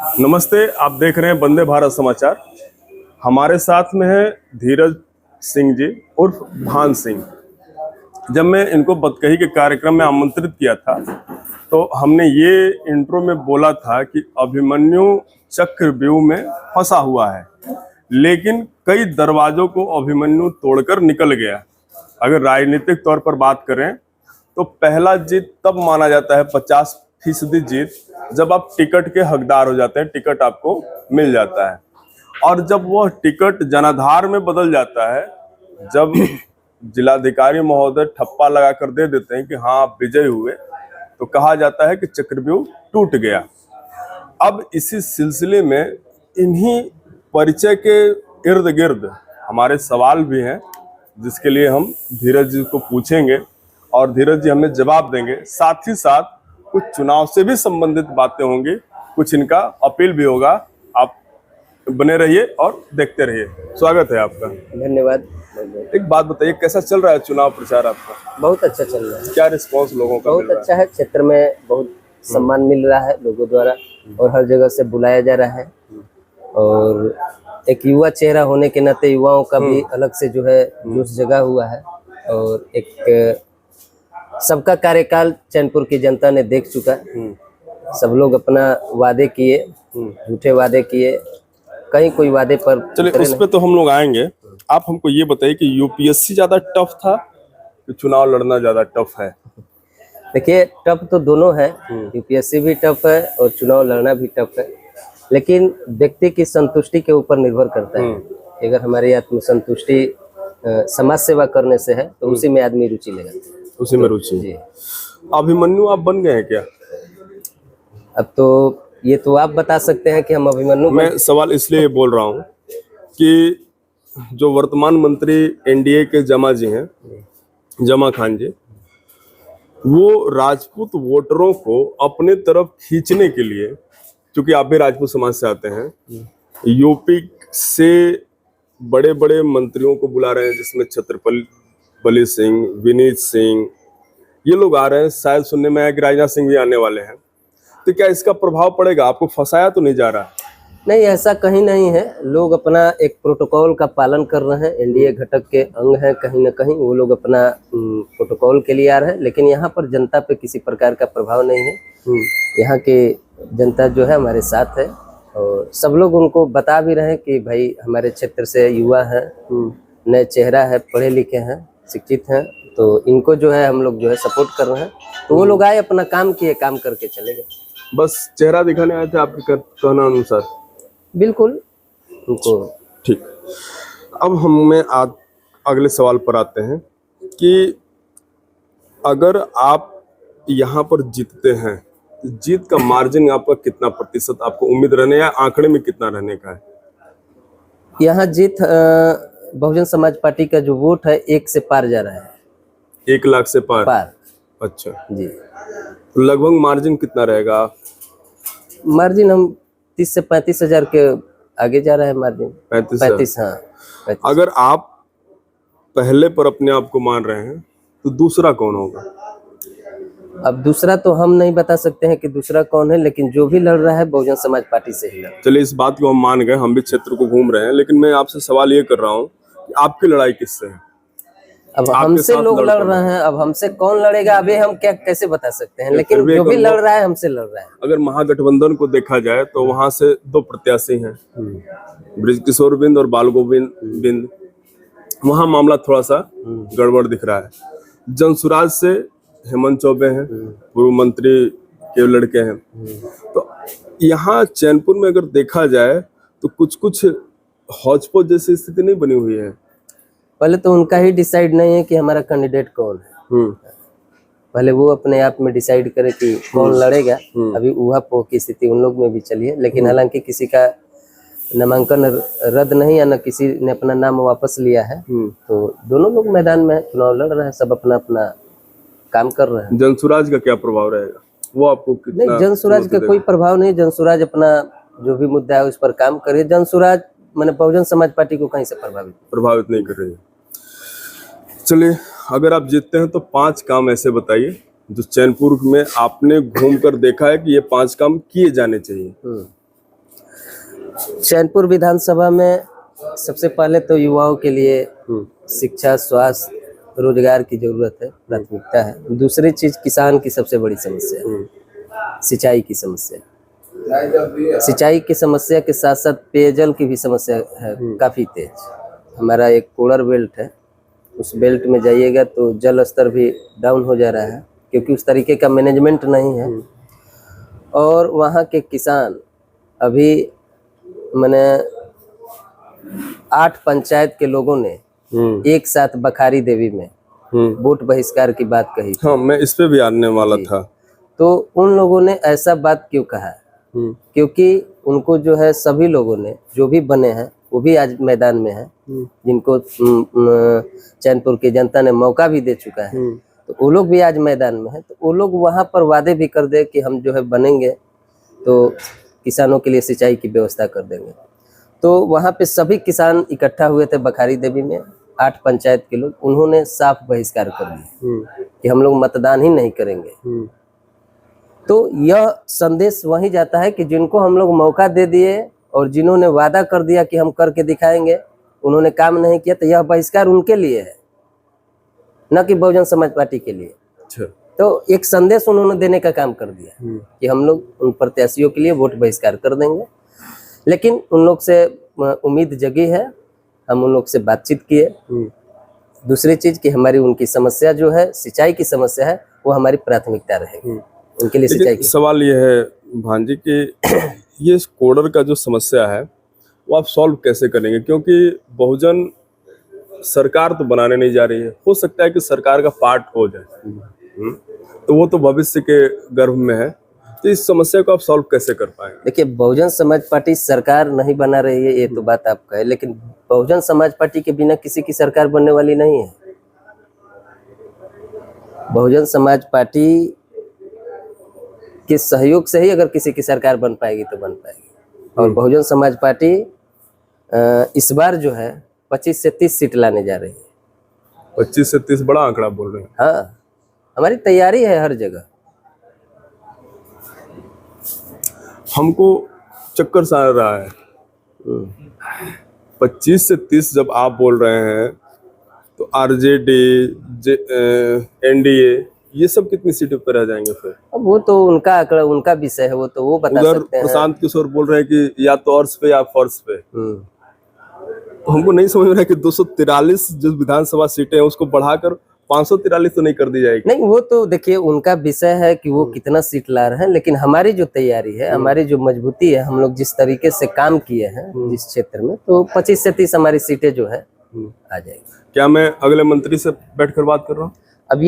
नमस्ते, आप देख रहे हैं वंदे भारत समाचार। हमारे साथ में है धीरज सिंह जी उर्फ भान सिंह। जब मैं इनको बतकही के कार्यक्रम में आमंत्रित किया था तो हमने ये इंट्रो में बोला था कि अभिमन्यु चक्रव्यूह में फंसा हुआ है, लेकिन कई दरवाजों को अभिमन्यु तोड़कर निकल गया। अगर राजनीतिक तौर पर बात करें तो पहला जीत तब माना जाता है 50% जीत जब आप टिकट के हकदार हो जाते हैं, टिकट आपको मिल जाता है। और जब वह टिकट जनाधार में बदल जाता है, जब जिलाधिकारी महोदय ठप्पा लगा कर दे देते हैं कि हाँ आप विजयी हुए, तो कहा जाता है कि चक्रव्यूह टूट गया। अब इसी सिलसिले में इन्हीं परिचय के इर्द गिर्द हमारे सवाल भी हैं, जिसके लिए हम धीरज जी को पूछेंगे और धीरज जी हमें जवाब देंगे। साथ ही साथ कुछ चुनाव से भी संबंधित बातें होंगी, कुछ इनका अपील भी होगा। आप बने रहिए और देखते रहिए। स्वागत है आपका। धन्यवाद। एक बात बताइए, कैसा चल रहा है चुनाव प्रचार आपका? बहुत अच्छा चल रहा है। क्या रिस्पांस लोगों का बहुत अच्छा है। क्षेत्र में बहुत सम्मान मिल रहा है लोगों द्वारा और हर जगह से बुलाया जा रहा है। और एक युवा चेहरा होने के नाते युवाओं का भी अलग से जो है जोश जगा हुआ है। और एक सबका कार्यकाल चैनपुर की जनता ने देख चुका। सब लोग अपना वादे किए, झूठे वादे किए, कहीं कोई वादे पर चलिए उस पे तो हम लोग आएंगे। आप हमको ये बताइए कि यूपीएससी ज्यादा टफ था कि चुनाव लड़ना ज्यादा टफ है? देखिए, टफ तो दोनों है। यूपीएससी भी टफ है और चुनाव लड़ना भी टफ है, लेकिन व्यक्ति की संतुष्टि के ऊपर निर्भर करता है। अगर हमारी आत्मसंतुष्टि समाज सेवा करने से है तो उसी में आदमी रुचि लेगा। उसी में रुचि जी। अभिमन्यु आप बन गए हैं क्या? अब तो ये तो आप बता सकते हैं कि हम अभिमन्यु। मैं सवाल इसलिए बोल रहा हूँ कि जो वर्तमान मंत्री एनडीए के जमा जी हैं, जमा खान जी, वो राजपूत वोटरों को अपने तरफ खींचने के लिए, क्योंकि आप भी राजपूत समाज से आते हैं, यूपी से बड़े बड़े मंत्रियों को बुला रहे हैं, जिसमें छत्रपति सिंह, विनीत सिंह, ये लोग आ रहे हैं। शायद सुनने में आया कि राजनाथ सिंह भी आने वाले हैं। तो क्या इसका प्रभाव पड़ेगा? आपको फंसाया तो नहीं जा रहा? नहीं, ऐसा कहीं नहीं है। लोग अपना एक प्रोटोकॉल का पालन कर रहे हैं। एनडीए घटक के अंग हैं, कहीं ना कहीं वो लोग अपना प्रोटोकॉल के लिए आ रहे हैं, लेकिन यहाँ पर जनता पे किसी प्रकार का प्रभाव नहीं है। यहाँ की जनता जो है हमारे साथ है और सब लोग उनको बता भी रहे हैं कि भाई हमारे क्षेत्र से युवा है, नए चेहरा है, पढ़े लिखे हैं, शिक्षित हैं, तो इनको जो है हम लोग जो है सपोर्ट कर रहे हैं। तो वो लोग आए, अपना काम किए, काम करके चले गए। बस चेहरा दिखाने आए थे आपके कहना अनुसार? बिल्कुल। उनको ठीक। अब हमें अगले सवाल पर आते हैं कि अगर आप यहाँ पर जीतते हैं, जीत का मार्जिन आपका कितना प्रतिशत आपको उम्मीद रहने या आंकड़े में कितना रहने का है? यहाँ जीत बहुजन समाज पार्टी का जो वोट है 1 से पार जा रहा है। 1 लाख से पार? अच्छा जी। तो लगभग मार्जिन कितना रहेगा? मार्जिन हम 30 से 35 हजार के आगे जा रहा है मार्जिन। 35 हाँ 35। अगर आप पहले पर अपने आप को मान रहे हैं तो दूसरा कौन होगा? अब दूसरा तो हम नहीं बता सकते हैं कि दूसरा कौन है, लेकिन जो भी लड़ रहा है बहुजन समाज पार्टी से ही लड़। चलिए इस बात को हम मान गए, हम भी क्षेत्र को घूम रहे हैं, लेकिन मैं आपसे सवाल ये कर रहा हूँ कि आपकी लड़ाई किससे है? अब हमसे लोग लड़ रहे हैं, अब हमसे कौन लड़ेगा अभी हम क्या कैसे बता सकते हैं, लेकिन जो भी लड़ रहा है हमसे लड़ रहा है। अगर महागठबंधन को देखा जाए तो वहां से 2 प्रत्याशी हैं, बृजकिशोर बिंद और बाल गोविंद बिंद। वहां मामला थोड़ा सा गड़बड़ दिख रहा है। जनसुराज से हेमंत चौबे हैं, पूर्व मंत्री के लड़के हैं। तो यहाँ चैनपुर में अगर देखा जाए तो कुछ कुछ हौच-पौच जैसी स्थिति नहीं बनी हुई है। पहले तो उनका ही डिसाइड नहीं है कि हमारा कैंडिडेट कौन है। पहले वो अपने आप में डिसाइड करे कि कौन लड़ेगा। अभी ऊहापोह की स्थिति उन लोग में भी चली है, लेकिन हालांकि किसी का नामांकन रद्द नहीं या न किसी ने अपना नाम वापस लिया है। तो दोनों लोग मैदान में चुनाव लड़ रहे हैं, सब अपना अपना काम कर रहे हैं। जनसुराज का क्या प्रभाव रहेगा? वो आपको कितना? नहीं, जनसुराज का कोई प्रभाव नहीं। जनसुराज अपना जो भी मुद्दा है उस पर काम करे। जनसुराज मैंने बहुजन समाज पार्टी को कहीं से प्रभावित नहीं कर रही है। चलिए, अगर आप जीतते हैं तो 5 काम ऐसे बताइए जो चैनपुर में आपने घूमकर देखा है कि ये 5 काम किए जाने चाहिए। चैनपुर विधानसभा में सबसे पहले तो युवाओं के लिए शिक्षा, स्वास्थ्य, रोजगार की जरूरत है, प्राथमिकता है। दूसरी चीज किसान की सबसे बड़ी समस्या है, सिंचाई की समस्या। सिंचाई की समस्या के साथ साथ पेयजल की भी समस्या है, काफी तेज। हमारा एक कोड़र बेल्ट है, उस बेल्ट में जाइएगा तो जल स्तर भी डाउन हो जा रहा है, क्योंकि उस तरीके का मैनेजमेंट नहीं है। और वहाँ के किसान अभी मैंने 8 पंचायत के लोगों ने एक साथ बखारी देवी में वोट बहिष्कार की बात कही। हाँ, मैं इस पे भी आने वाला था। तो उन लोगों ने ऐसा बात क्यों कहा है? क्योंकि उनको जो है सभी लोगों ने जो भी बने हैं वो भी आज मैदान में है, जिनको चैनपुर की जनता ने मौका भी दे चुका है, तो वो लोग भी आज मैदान में है। तो वो लोग वहाँ पर वादे भी कर दे कि हम जो है बनेंगे तो किसानों के लिए सिंचाई की व्यवस्था कर देंगे। तो वहाँ पे सभी किसान इकट्ठा हुए थे बखारी देवी में, 8 पंचायत के लोग, उन्होंने साफ बहिष्कार कर दिया कि हम लोग मतदान ही नहीं करेंगे। तो यह संदेश वहीं जाता है कि जिनको हम लोग मौका दे दिए और जिन्होंने वादा कर दिया कि हम करके दिखाएंगे, उन्होंने काम नहीं किया, तो यह बहिष्कार उनके लिए है, न कि बहुजन समाज पार्टी के लिए। अच्छा। तो एक संदेश उन्होंने देने का काम कर दिया कि हम लोग उन प्रत्याशियों के लिए वोट बहिष्कार कर देंगे। लेकिन उन लोग से उम्मीद जगी है, हम उन लोग से बातचीत किए। दूसरी चीज कि हमारी उनकी समस्या जो है सिंचाई की समस्या है, वो हमारी प्राथमिकता रहेगी उनके लिए सिंचाई की। सवाल ये है भांजी कि ये कोडर का जो समस्या है वो आप सॉल्व कैसे करेंगे, क्योंकि बहुजन सरकार तो बनाने नहीं जा रही है। हो सकता है कि सरकार का पार्ट हो जाए, तो वो तो भविष्य के गर्भ में है। तो इस समस्या को आप सॉल्व कैसे कर पाएंगे? देखिए, बहुजन समाज पार्टी सरकार नहीं बना रही है, ये तो बात आप कहे, लेकिन बहुजन समाज पार्टी के बिना किसी की सरकार बनने वाली नहीं है। बहुजन समाज पार्टी के सहयोग से ही अगर किसी की सरकार बन पाएगी तो बन पाएगी। और बहुजन समाज पार्टी इस बार जो है 25 से 30 सीट लाने जा रही है। 25 से 30 बड़ा आंकड़ा बोल रहे हैं। हाँ, हमारी तैयारी है हर जगह। हमको चक्कर सा आ रहा है। 25 से 30 जब आप बोल रहे हैं तो आरजेडी, एनडीए, ये सब कितनी सीटों पर रह जाएंगे फिर? अब वो तो उनका आंकड़ा, उनका विषय है, वो तो वो बता सकते हैं। प्रशांत किशोर बोल रहे हैं कि या तो अर्श पे या फर्श पे। हमको नहीं समझ रहा है कि 243 जो विधानसभा सीटें हैं उसको बढ़ाकर 543 तो नहीं कर दी जाएगी? नहीं, वो तो देखिए उनका विषय है कि वो कितना सीट ला रहे हैं, लेकिन हमारी जो तैयारी है, हमारी जो मजबूती है, हम लोग जिस तरीके से काम किए हैं जिस क्षेत्र में, तो 25 से 30 हमारी सीटें जो है आ जाएगी। क्या मैं अगले मंत्री से बैठकर बात कर रहा हूँ? अब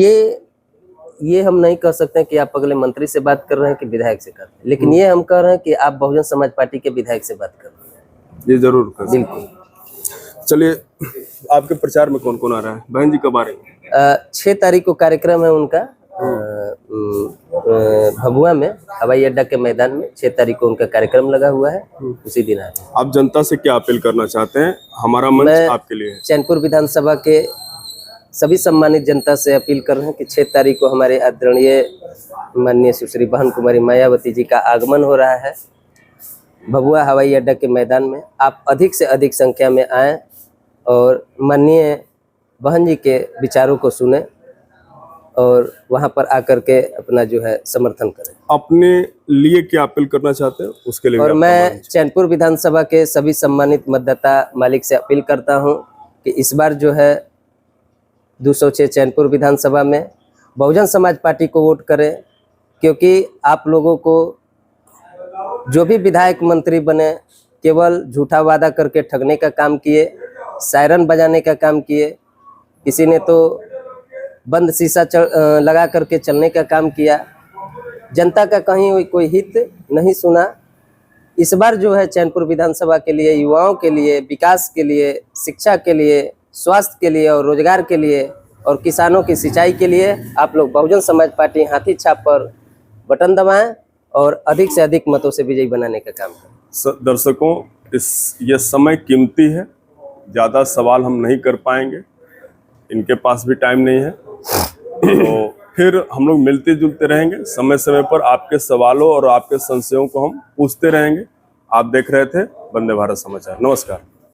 ये हम नहीं कह सकते कि आप अगले मंत्री से बात कर रहे हैं कि विधायक से कर रहे हैं, लेकिन ये हम कह रहे हैं कि आप बहुजन समाज पार्टी के विधायक से बात कर रहे हैं। ये जरूर कर, बिल्कुल। चलिए, आपके प्रचार में कौन कौन आ रहा है? बहन जी कब आ रही है? 6 तारीख को कार्यक्रम है उनका भभुआ में, हवाई अड्डा के मैदान में। 6 तारीख को उनका कार्यक्रम लगा हुआ है, उसी दिन आ रहे हैं। आप जनता से क्या अपील करना चाहते हैं? हमारा मंच आपके लिए है। चैनपुर विधानसभा के सभी सम्मानित जनता से अपील कर रहे हैं कि 6 तारीख को हमारे आदरणीय माननीय सुश्री बहन कुमारी मायावती जी का आगमन हो रहा है भभुआ हवाई अड्डा के मैदान में। आप अधिक से अधिक संख्या में आएँ और माननीय बहन जी के विचारों को सुने और वहां पर आकर के अपना जो है समर्थन करें। अपने लिए क्या अपील करना चाहते हैं उसके लिए? और मैं चैनपुर विधानसभा के सभी सम्मानित मतदाता मालिक से अपील करता हूं कि इस बार जो है 206 चैनपुर विधानसभा में बहुजन समाज पार्टी को वोट करें, क्योंकि आप लोगों को जो भी विधायक मंत्री बने केवल झूठा वादा करके ठगने का काम किए, सायरन बजाने का काम किए, किसी ने तो बंद शीशा लगा करके चलने का काम किया, जनता का कहीं कोई हित नहीं सुना। इस बार जो है चैनपुर विधानसभा के लिए, युवाओं के लिए, विकास के लिए, शिक्षा के लिए, स्वास्थ्य के लिए और रोजगार के लिए और किसानों की सिंचाई के लिए आप लोग बहुजन समाज पार्टी हाथी छाप पर बटन दबाएं और अधिक से अधिक मतों से विजयी बनाने का काम करें। दर्शकों, ये समय कीमती है, ज़्यादा सवाल हम नहीं कर पाएंगे, इनके पास भी टाइम नहीं है, तो फिर हम लोग मिलते जुलते रहेंगे। समय समय पर आपके सवालों और आपके संशयों को हम पूछते रहेंगे। आप देख रहे थे वंदे भारत समाचार। नमस्कार।